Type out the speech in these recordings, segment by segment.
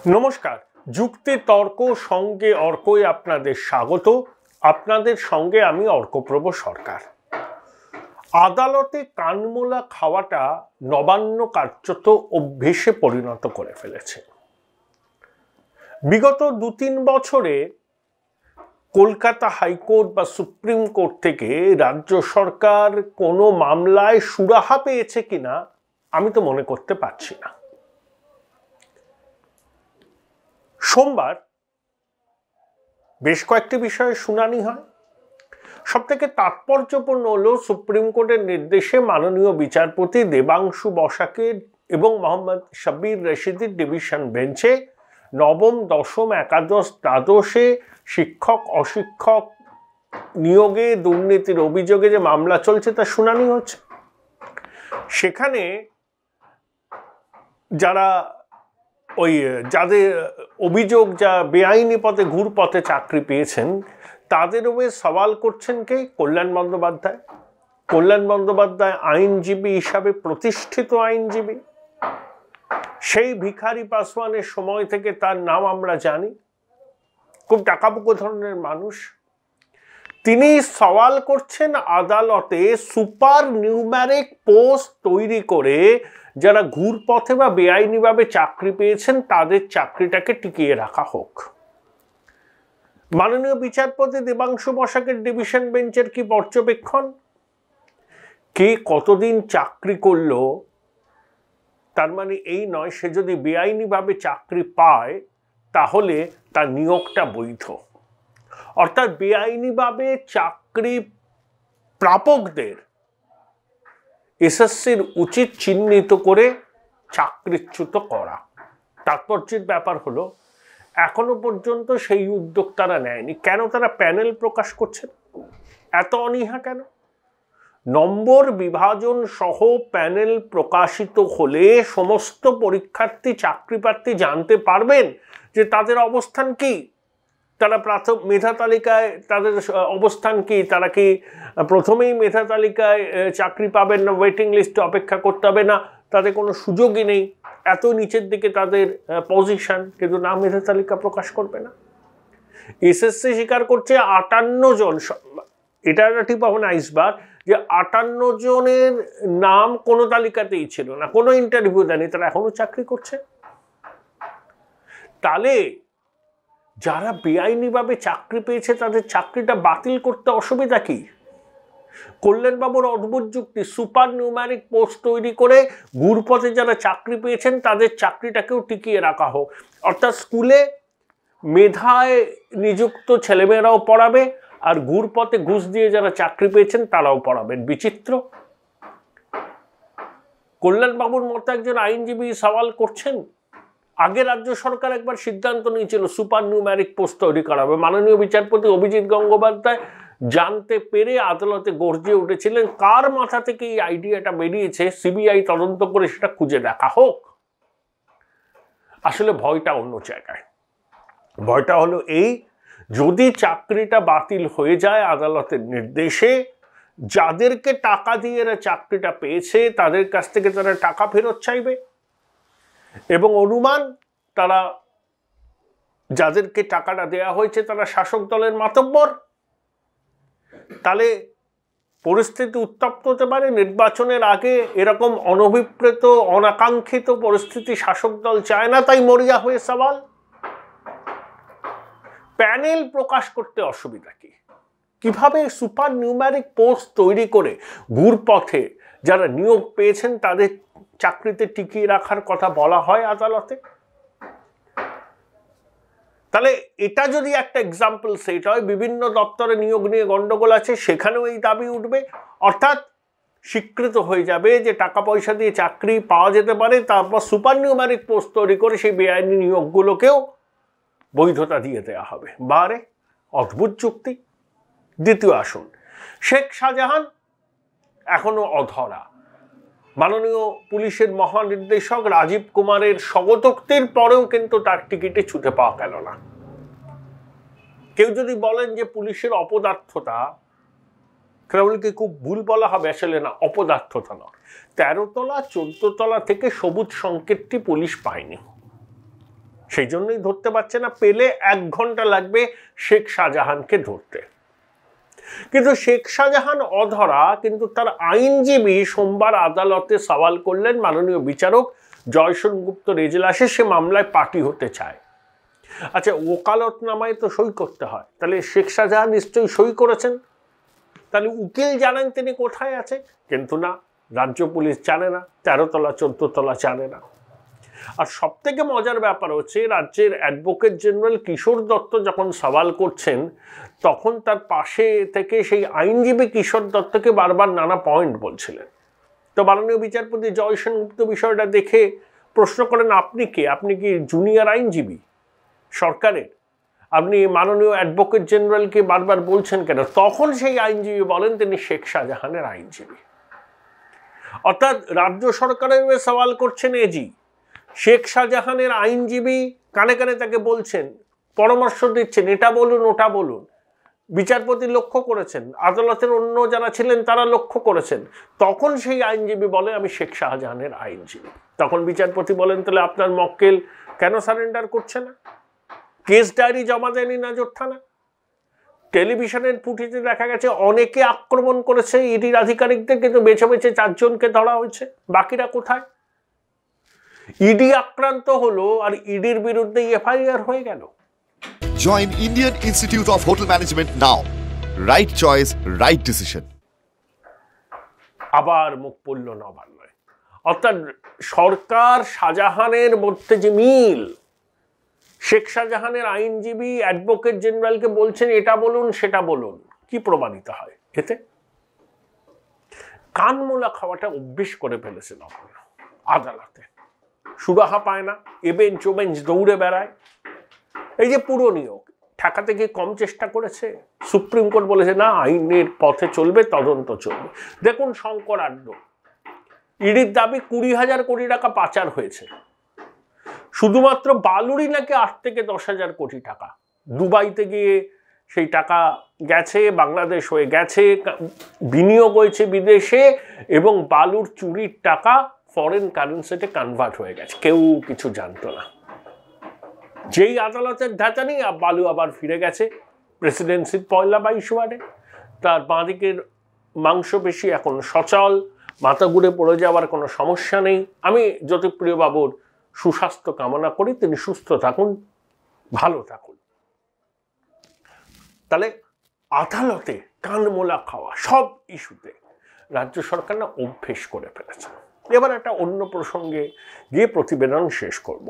নমস্কার, যুক্তি তর্ক সঙ্গে অর্কই আপনাদের স্বাগত। আপনাদের সঙ্গে আমি অর্কপ্রভ সরকার। আদালতে কানমোলা খাওয়াটা নবান্ন কার্যত অভ্যেসে পরিণত করে ফেলেছে। বিগত 2-3 বছরে কলকাতা হাইকোর্ট বা সুপ্রিম কোর্ট থেকে রাজ্য সরকার কোনো মামলায় সুরাহা পেয়েছে কিনা আমি তো মনে করতে পারছি না। সোমবার বেশ কয়েকটি বিষয়ে শুনানি হয়। সবথেকে তাৎপর্যপূর্ণ হলো সুপ্রিম কোর্টের নির্দেশে মাননীয় বিচারপতি দেবাংশু বসাকের এবং মোহাম্মদ শাব্বির রশিদের ডিভিশন বেঞ্চে নবম, দশম, একাদশ, দ্বাদশে শিক্ষক অশিক্ষক নিয়োগে দুর্নীতির অভিযোগে যে মামলা চলছে তার শুনানি হচ্ছে। সেখানে যাদের অভিযোগ যা বেআইনি পথে ঘুরপথে চাকরি পেয়েছেন তাদের উপরে সওয়াল করছেন কে? কল্যাণ বন্দ্যোপাধ্যায়। কল্যাণ বন্দ্যোপাধ্যায় আইনজীবী হিসাবে প্রতিষ্ঠিত আইনজীবী। সেই ভিখারি পাসওয়ানের সময় থেকে তার নাম আমরা জানি, খুব টাকাপুকো ধরনের মানুষ। তিনি সওয়াল করছেন আদালতে সুপার নিউম্যারিক পোস্ট তৈরি করে যারা ঘুরপথে বা বেআইনিভাবে চাকরি পেয়েছেন তাদের চাকরিটাকে টিকিয়ে রাখা হোক। মাননীয় বিচারপতি দেবাংশু বসাকের ডিভিশন বেঞ্চের কি পর্যবেক্ষণ? কে কতদিন চাকরি করলো তার মানে এই নয় সে যদি বেআইনিভাবে চাকরি পায় তাহলে তার নিয়োগটা বৈধ। অর্থাৎ বেআইনিভাবে চাকরি প্রাপকদের এসএসসির উচিত চিহ্নিত করে চাকরিচ্যুত করা। তাৎপর্যের ব্যাপার হলো এখনো পর্যন্ত সেই উদ্যোগ তারা নেয়নি। কেন তারা প্যানেল প্রকাশ করছে? এত অনীহা কেন? নম্বর বিভাজন সহ প্যানেল প্রকাশিত হলে সমস্ত পরীক্ষার্থী চাকরি প্রার্থী জানতে পারবেন যে তাদের অবস্থান কি, তারা মেধা তালিকায় তাদের অবস্থান কি, তারা কি প্রথমেই মেধা তালিকায় চাকরি পাবেন না, ওয়েটিং লিস্টে অপেক্ষা করতে হবে না, তাদের কোনো সুযোগই নেই, এত নিচের দিকে তাদের পজিশন, কিন্তু না মেধা তালিকা প্রকাশ করবে না। এসএসসি স্বীকার করছে 58 জন, এটা ঠিক পাবেন আইসবার, যে 58 জনের নাম কোনো তালিকাতেই ছিল না, কোনো ইন্টারভিউ দেয়নি, তারা এখনো চাকরি করছে। তাহলে যারা বেআইনিভাবে চাকরি পেয়েছে তাদের চাকরিটা বাতিল করতে অসুবিধা কি? কল্যাণবাবুর অদ্ভুত যুক্তি, সুপার নিউম্যারিক পোস্ট তৈরি করে ঘুরপথে যারা চাকরি পেয়েছেন তাদের চাকরিটাকেও টিকিয়ে রাখা হোক। অর্থাৎ স্কুলে মেধায় নিযুক্ত ছেলেমেয়েরাও পড়াবে আর ঘুরপথে ঘুষ দিয়ে যারা চাকরি পেয়েছেন তারাও পড়াবেন। বিচিত্র। কল্যাণবাবুর মতো একজন আইনজীবী সওয়াল করছেন। আগে রাজ্য সরকার একবার সিদ্ধান্ত নিয়েছিল সুপার নিউম্যারিক পোস্ট তৈরি করা হবে। মাননীয় বিচারপতি অভিজিৎ গঙ্গোপাধ্যায় জানতে পেরে আদালতে গর্জে উঠেছিলেন, কার মাথা থেকে এই আইডিয়াটা বেরিয়েছে সিবিআই তদন্ত করে সেটা খুঁজে দেখা হোক। আসলে ভয়টা অন্য জায়গায়। ভয়টা হলো এই, যদি চাকরিটা বাতিল হয়ে যায় আদালতের নির্দেশে, যাদেরকে টাকা দিয়ে এরা চাকরিটা পেয়েছে তাদের কাছ থেকে তারা টাকা ফেরত চাইবে এবং অনুমান তারা যাদেরকে টাকাটা দেয়া হয়েছে তারা শাসক দলের মাতব্বর। তাহলে পরিস্থিতি উত্তপ্ত হতে পারে। নির্বাচনের আগে এরকম অনভিপ্রেত অনাকাঙ্ক্ষিত পরিস্থিতি শাসক দল চায় না, তাই মরিয়া হয়ে সওয়াল। প্যানেল প্রকাশ করতে অসুবিধা কি? কিভাবে সুপার নিউম্যারিক পোস্ট তৈরি করে ঘুরপথে যারা নিয়োগ পেয়েছেন তাদের চাকরিতে টিকিয়ে রাখার কথা বলা হয় আদালতে? তাহলে এটা যদি একটা এক্সাম্পল সেট হয়, বিভিন্ন দপ্তরে নিয়োগ নিয়ে গন্ডগোল আছে সেখানেও এই দাবি উঠবে। অর্থাৎ স্বীকৃত হয়ে যাবে যে টাকা পয়সা দিয়ে চাকরি পাওয়া যেতে পারে, তারপর সুপার নিউম্যারিক পোস্ট তৈরি করে সেই বেআইনি নিয়োগগুলোকেও বৈধতা দিয়ে দেওয়া হবে। বারে অদ্ভুত যুক্তি। দ্বিতীয় আসন, শেখ শাহজাহান এখনো অধরা। মাননীয় পুলিশের মহানির্দেশক রাজীব কুমারের স্বগতোক্তির পরেও কিন্তু তার টিকিটে ছুটে পাওয়া গেল না। কেউ যদি বলেন যে পুলিশের অপদার্থতা, কেবলকে খুব ভুল বলা হবে, আসলে না, অপদার্থতা নয়। 13 তলা 14 তলা থেকে সবুজ সংকেতটি পুলিশ পায়নি। সেই জন্যই ধরতে পারছে না, পেলে 1 ঘন্টা লাগবে শেখ শাহজাহানকে ধরতে। কিন্তু শেখ শাহজাহান অধরা, কিন্তু তার আইনজীবী সোমবার আদালতে সওয়াল করলেন, মাননীয় বিচারক জয়সেনগুপ্তর এজলাসে সে মামলায় পার্টি হতে চায়। আচ্ছা, ওকালতনামায় তো সই করতে হয়, তাহলে শেখ শাহজাহান নিশ্চয়ই সই করেছেন, তাহলে উকিল জানেন তিনি কোথায় আছে, কিন্তু না, রাজ্য পুলিশ জানে না, 13 তলা 14 তলা জানে না। আর সব থেকে মজার ব্যাপার হচ্ছে, রাজ্যের অ্যাডভোকেট জেনারেল কিশোর দত্ত যখন সওয়াল করছেন, তখন তার পাশে থেকে সেই আইনজীবী কিশোর দত্তকে বারবার নানা পয়েন্ট বলছিলেন। তো মাননীয় বিচারপতি জয় সেনগুপ্ত বিষয়টা দেখে প্রশ্ন করেন, আপনি কে? আপনি কি জুনিয়র আইনজীবী সরকারের? আপনি মাননীয় অ্যাডভোকেট জেনারেলকে বারবার বলছেন কেন? তখন সেই আইনজীবী বলেন তিনি শেখ শাহজাহানের আইনজীবী। অর্থাৎ রাজ্য সরকারের সওয়াল করছেন এজি, শেখ শাহজাহানের আইনজীবী কানে কানে তাকে বলছেন, পরামর্শ দিচ্ছেন, এটা বলুন ওটা বলুন। বিচারপতি লক্ষ্য করেছেন, আদালতের অন্য যারা ছিলেন তারা লক্ষ্য করেছেন। তখন সেই আইনজীবী বলে আমি শেখ শাহজাহানের আইনজীবী। তখন বিচারপতি বলেন, তাহলে আপনার মক্কেল কেন সারেন্ডার করছে না? কেস ডায়েরি জমা দেয়নি নাজর থানা? টেলিভিশনের ফুটেজে দেখা গেছে অনেকে আক্রমণ করেছে ইডির আধিকারিকদের, কিন্তু বেছে বেছে 4 জনকে ধরা হয়েছে, বাকিরা কোথায়? ইডি আক্রান্ত হলো আর ইডির বিরুদ্ধে এফআইআর হয়ে গেল। Join Indian Institute of Hotel Management now. Right choice, right decision. আবার মুখ পড়ল নবান্নয়। অর্থাৎ সরকার শাহজাহানের মধ্যে যে মিল, শেখ শাহজাহানের আইনজীবী অ্যাডভোকেট জেনারেলকে বলছেন এটা বলুন সেটা বলুন, কি প্রমাণিত হয় এতে? কানমোলা খাওয়াটা অভ্যেস করে ফেলেছে নবান্ন আদালতে, সুরাহা পায় না, এবেঞ্চ ওবেঞ্চ দৌড়ে বেড়ায়। এই যে পুরো নিয়োগ ঠেকাতে গিয়ে কম চেষ্টা করেছে, সুপ্রিম কোর্ট বলেছে না, আইনের পথে চলবে, তদন্ত চলবে। দেখুন শঙ্করাড্ড, ইডির দাবি 20,000 কোটি টাকা পাচার হয়েছে, শুধুমাত্র বালুরই নাকি 8 থেকে 10,000 কোটি টাকা দুবাইতে গিয়ে সেই টাকা গেছে, বাংলাদেশ হয়ে গেছে, বিনিয়োগ হয়েছে বিদেশে, এবং বালুর চুরির টাকা ফরেন কারেন্সিতে কনভার্ট হয়ে গেছে, কেউ কিছু জানতো না। যেই আদালতের ধাঁচানি বালু আবার ফিরে গেছে প্রেসিডেন্সির 1 ওয়ার্ডে। তার বাঁদিকের মাংসপেশি এখন সচল, মাথা ঘুরে পড়ে যাওয়ার কোনো সমস্যা নেই। আমি জ্যোতিপ্রিয় বাবুর সুস্বাস্থ্য কামনা করি, তিনি সুস্থ থাকুন, ভালো থাকুন। তাহলে আদালতে কানমোলা খাওয়া সব ইস্যুতে রাজ্য সরকার না অভ্যেস করে ফেলেছে। এবার একটা অন্য প্রসঙ্গে গিয়ে প্রতিবেদন শেষ করব।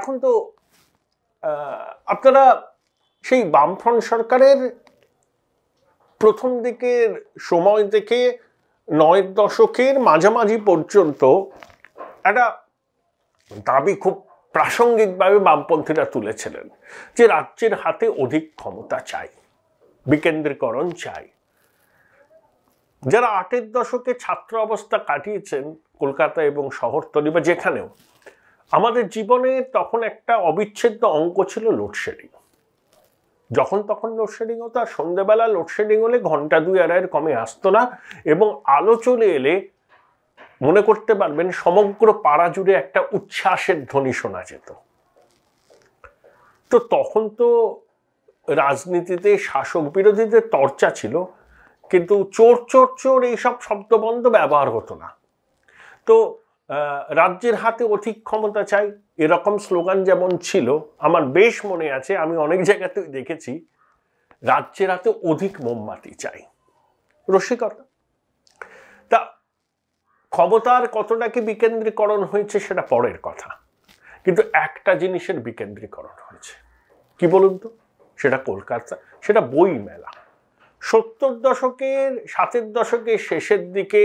এখন তো আপনারা সেই বামফ্রন্ট সরকারের প্রথম দিকের সময় থেকে 9 দশকের মাঝামাঝি পর্যন্ত একটা দাবি খুব প্রাসঙ্গিকভাবে বামপন্থীরা তুলেছিলেন যে রাজ্যের হাতে অধিক ক্ষমতা চাই, বিকেন্দ্রীকরণ চাই। যারা 8-এর দশকে ছাত্র অবস্থা কাটিয়েছেন কলকাতা এবং শহরতলি বা যেখানেও, আমাদের জীবনে তখন একটা অবিচ্ছেদ্য অঙ্ক ছিল লোডশেডিং। যখন তখন লোডশেডিং হতো, আর সন্ধ্যেবেলা লোডশেডিং হলে ঘন্টা 2-2.5 কমে আসতো না, এবং আলো চলে এলে মনে করতে পারবেন সমগ্র পাড়া জুড়ে একটা উচ্ছ্বাসের ধ্বনি শোনা যেত। তো তখন তো রাজনীতিতে শাসক বিরোধীদের চর্চা ছিল, কিন্তু চোর চোর চোর এইসব শব্দবন্ধ ব্যবহার হতো না। তো রাজ্যের হাতে অধিক ক্ষমতা চাই এরকম স্লোগান যেমন ছিল, আমার বেশ মনে আছে, আমি অনেক জায়গাতেই দেখেছি রাজ্যের হাতে অধিক মোমবাতি চাই, রসিকতা। তা ক্ষমতার কতটা কি বিকেন্দ্রীকরণ হয়েছে সেটা পরের কথা, কিন্তু একটা জিনিসের বিকেন্দ্রীকরণ হয়েছে, কি বলুন তো? সেটা কলকাতা, সেটা বই মেলা। 70 দশকের 7-এর দশকের শেষের দিকে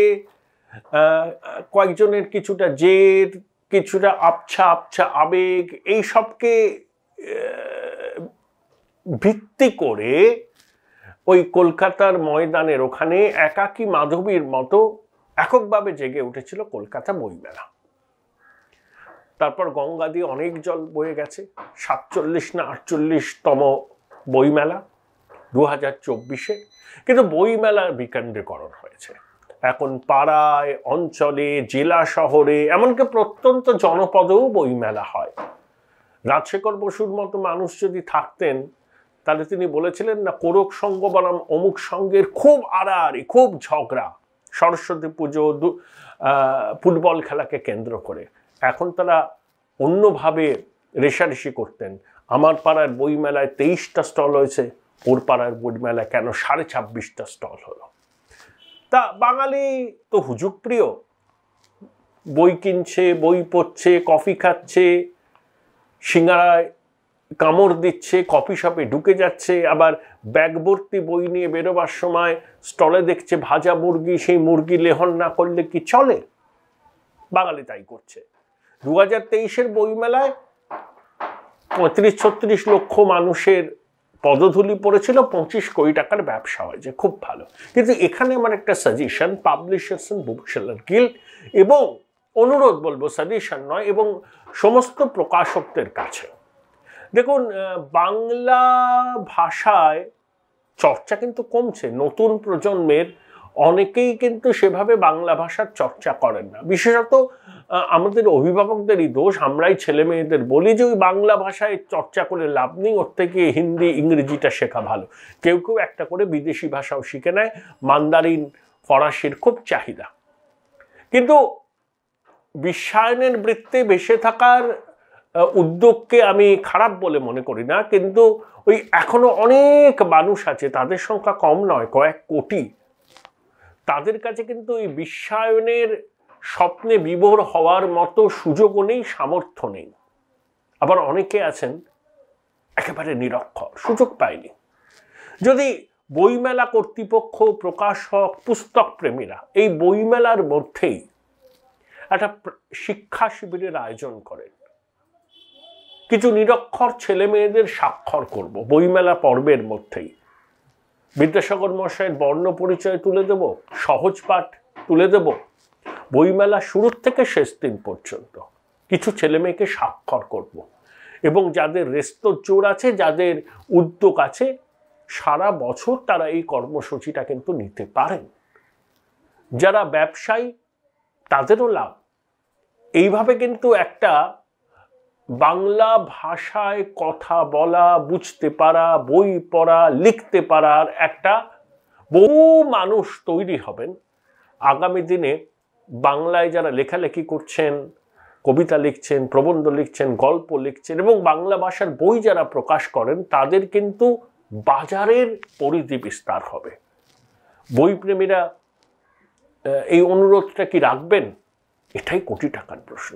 কয়েকজনের কিছুটা জেদ, কিছুটা আবছা আবছা আবেগ, এই সবকে ভিত্তি করে ওই কলকাতার ময়দানের ওখানে একাকী মাধবীর মতো এককভাবে জেগে উঠেছিল কলকাতা বইমেলা। তারপর গঙ্গা দিয়ে অনেক জল বয়ে গেছে, 47 না 48তম বইমেলা 2024-এ, কিন্তু বইমেলার বিকেন্দ্রীকরণ হয়েছে। এখন পাড়ায়, অঞ্চলে, জেলা শহরে, এমনকি প্রত্যন্ত জনপদেও বইমেলা হয়। রাজশেখর বসুর মতো মানুষ যদি থাকতেন তাহলে তিনি বলেছিলেন না, কোরক সঙ্গ বনাম অমুক সঙ্গের খুব আড়াআড়ি, খুব ঝগড়া সরস্বতী পুজো ফুটবল খেলাকে কেন্দ্র করে। এখন তারা অন্যভাবে রেষারেষি করতেন। আমার পাড়ার বইমেলায় 23টা স্টল হয়েছে, ওর পাড়ার বইমেলায় কেন 26.5টা স্টল হলো? তা বাঙালি তো হুজুক প্রিয়, বই কিনছে, বই পড়ছে, কফি খাচ্ছে, সিঙ্গারায় কামড় দিচ্ছে, কফি শপে ঢুকে যাচ্ছে, আবার ব্যাগ ভর্তি বই নিয়ে বেরোবার সময় স্টলে দেখছে ভাজা মুরগি, সেই মুরগি লেহন না করলে কি চলে? বাঙালি তাই করছে। 2023-এর বইমেলায় 35-36 লক্ষ মানুষের পদধূলি পড়েছিল, 25 কোটি টাকার ব্যবসা হয়েছে, খুব ভালো। কিন্তু এখানে আমার একটা suggestion publishers and book seller guild এবং অনুরোধ বলবো, সাজেশন নয়, এবং সমস্ত প্রকাশকদের কাছে, দেখুন বাংলা ভাষায় চর্চা কিন্তু কমছে। নতুন প্রজন্মের অনেকেই কিন্তু সেভাবে বাংলা ভাষার চর্চা করেন না। বিশেষত আমাদের অভিভাবকদেরই দোষ। আমরাই ছেলে মেয়েদের বলি যে ওই বাংলা ভাষায় চর্চা করে লাভ নেই, ওর থেকে হিন্দি ইংরেজিটা শেখা ভালো। কেউ কেউ একটা করে বিদেশি ভাষাও শিখে নেয়, মান্দারিন ফরাসির খুব চাহিদা। কিন্তু বিশ্বায়নের বৃত্তে বেঁচে থাকার উদ্যোগকে আমি খারাপ বলে মনে করি না, কিন্তু ওই এখনো অনেক মানুষ আছে, তাদের সংখ্যা কম নয়, কয়েক কোটি, তাদের কাছে কিন্তু এই বিশ্বায়নের স্বপ্নে বিভোর হওয়ার মতো সুযোগও নেই, সামর্থ্য নেই। আবার অনেকে আছেন একেবারে নিরক্ষর, সুযোগ পায়নি। যদি বইমেলা কর্তৃপক্ষ, প্রকাশক, পুস্তক প্রেমীরা এই বইমেলার মধ্যেই একটা শিক্ষা শিবিরের আয়োজন করেন, কিছু নিরক্ষর ছেলে মেয়েদের স্বাক্ষর করব বইমেলা পর্বের মধ্যেই, বিদ্যাসাগর মশাইয়ের বর্ণ পরিচয় তুলে দেব, সহজ পাঠ তুলে দেব, বইমেলা শুরুর থেকে শেষ দিন পর্যন্ত কিছু ছেলে মেয়েকে স্বাক্ষর করব, এবং যাদের রেস্তোর জোর আছে, যাদের উদ্যোগ আছে, সারা বছর তারা এই কর্মসূচিটা কিন্তু নিতে পারেন। যারা ব্যবসায়ী তাদেরও লাভ। এইভাবে কিন্তু একটা বাংলা ভাষায় কথা বলা, বুঝতে পারা, বই পড়া, লিখতে পারার একটা বহু মানুষ তৈরি হবেন। আগামী দিনে বাংলায় যারা লেখালেখি করছেন, কবিতা লিখছেন, প্রবন্ধ লিখছেন, গল্প লিখছেন এবং বাংলা ভাষার বই যারা প্রকাশ করেন, তাদের কিন্তু বাজারের পরিধি বিস্তার হবে। বইপ্রেমীরা এই অনুরোধটা কি রাখবেন? এটাই কোটি টাকার প্রশ্ন।